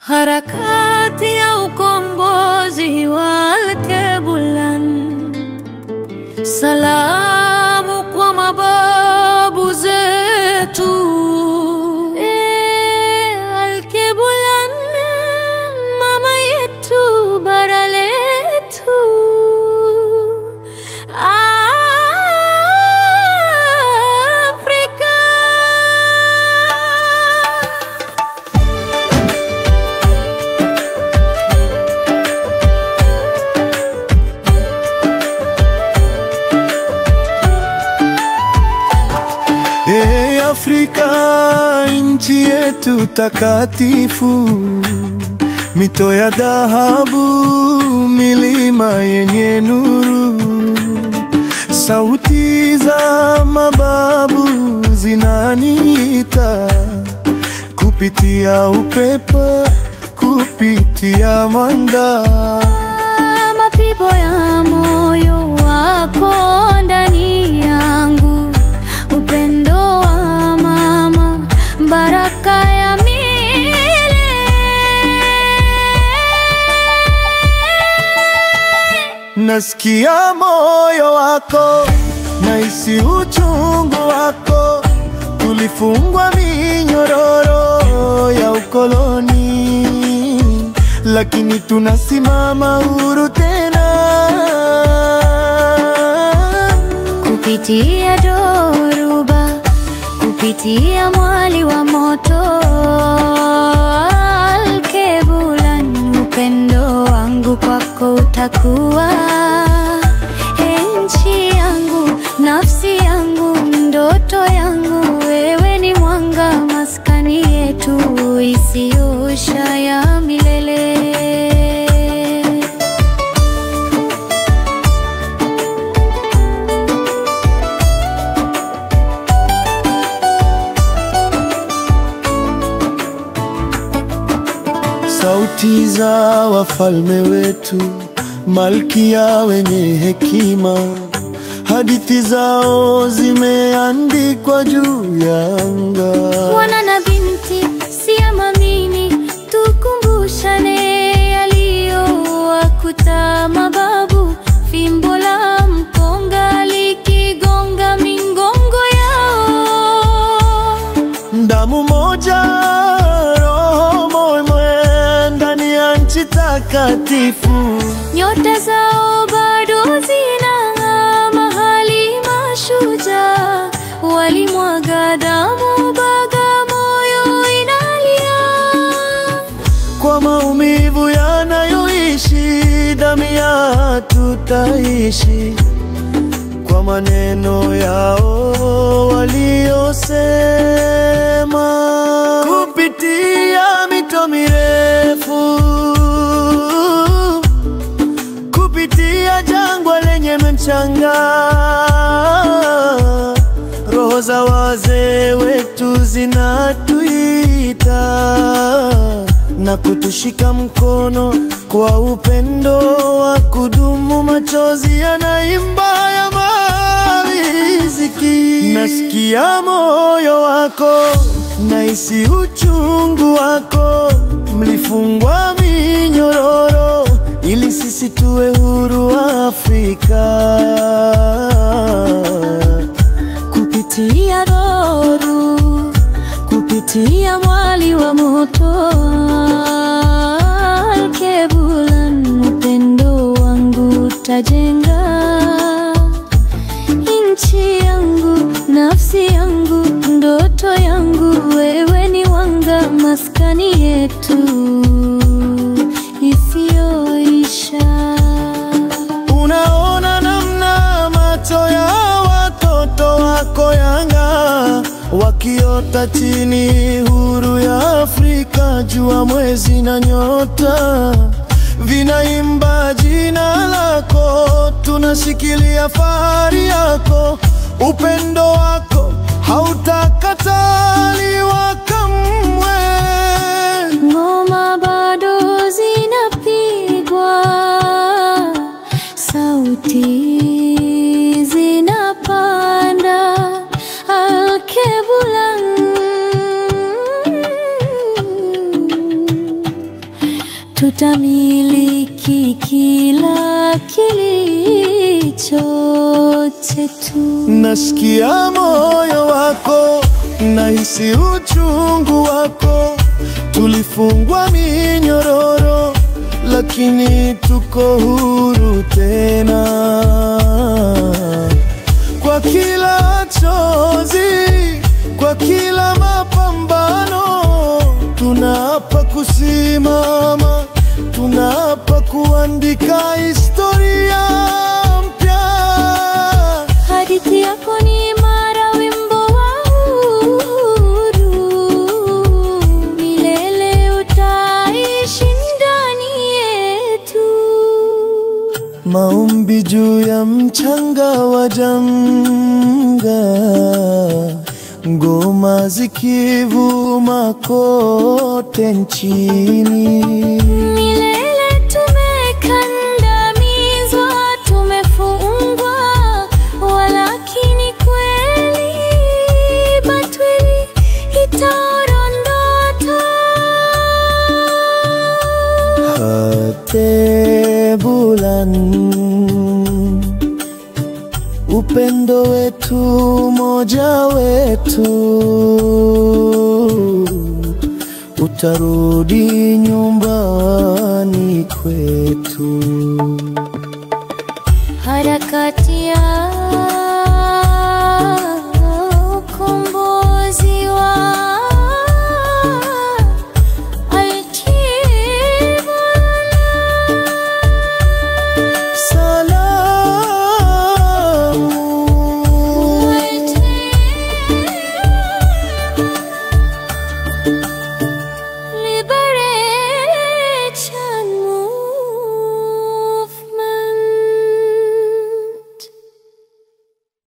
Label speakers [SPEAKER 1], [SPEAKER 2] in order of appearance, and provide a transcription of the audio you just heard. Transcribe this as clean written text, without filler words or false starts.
[SPEAKER 1] Harakati ya ukombozi wa Al-Kebulan, salamu kwa mababu zetu. Al-Kebulan, mama yetu, bara letu.
[SPEAKER 2] Afrika, nchi yetu takatifu, mito ya dhahabu, milima yenye nuru, sauti za mababu zinaniita, kupitia upepo, kupitia mwanga.
[SPEAKER 1] Mapigo ya moyo wako ndani yangu, upendo wa mama, baraka ya milele.
[SPEAKER 2] Nasikia moyo wako, nahisi uchungu wako. Tulifungwa minyororo ya ukoloni, lakini tunasimama huru tena.
[SPEAKER 1] Kupitia dhoruba, kupitia mwali wa moto, Al-Kebulan, upendo wangu kwako utakuwa. Nchi yangu, nafsi yangu, ndoto yangu, wewe ni mwanga, maskani yetu isiyoisha ya milele.
[SPEAKER 2] Sauti za wafalme wetu, malkia wenye hekima, hadithi zao zimeandikwa juu ya anga.
[SPEAKER 1] Mwana na binti, siamini, tukumbushane yaliyowakuta mababu. Fimbo la mkonga likigonga mingongo yao.
[SPEAKER 2] Damu moja, roho moja, ndani ya nchi takatifu.
[SPEAKER 1] Nyota zao bado zinang'aa, mahali mashujaa walimwaga damu, Bagamoyo inalia.
[SPEAKER 2] Kwa maumivu yanayoishi, damu tutaishi. Kwa maneno yao waliosema, kupitia mito mirefu, kupitia jangwa lenye mchanga, roho za wazee wetu zinatuita na kutushika mkono kwa upendo wa kudumu. Machozi yanaimba ya mariziki. Nasikia moyo wako, nahisi uchungu wako. Mlifungwa minyororo ili sisi tuwe huru wa Afrika.
[SPEAKER 1] Kupitia roru, kupitia mwali wa moto, Al-Kebulan, upendo wangu utajenga. Nchi yangu, nafsi yangu, ndoto yangu, wewe ni wanga, maskani yetu isiyoisha.
[SPEAKER 2] Unaona namna macho ya watoto wako yang'aa, wakiota chini huru ya Afrika. Jua, mwezi na nyota vinaimba jina lako, tunashikilia fahari yako. Upendo wako hautakataliwa kamwe.
[SPEAKER 1] Ngoma bado zinapigwa, sauti zinapanda. Al-Kebulan, tutamiliki kila kilicho chetu.
[SPEAKER 2] Nasikia moyo wako, nahisi uchungu wako. Tulifungwa minyororo, lakini tuko huru tena. Kwa kila chozi, kwa kila mapambano, tunaapa kusimama, tunaapa kuandika historia mpya.
[SPEAKER 1] Hadithi yako ni imara, wimbo wa uhuru, milele utaishi ndani yetu.
[SPEAKER 2] Maombi juu ya mchanga wa janga, ngoma zikivuma kote nchini.
[SPEAKER 1] Milele tumekandamizwa, tumefungwa, walakini kweli batili itaondota.
[SPEAKER 2] Hate bulan, upendo wetu, moja wetu, utarudi nyumbani kwetu.
[SPEAKER 1] Harakati ya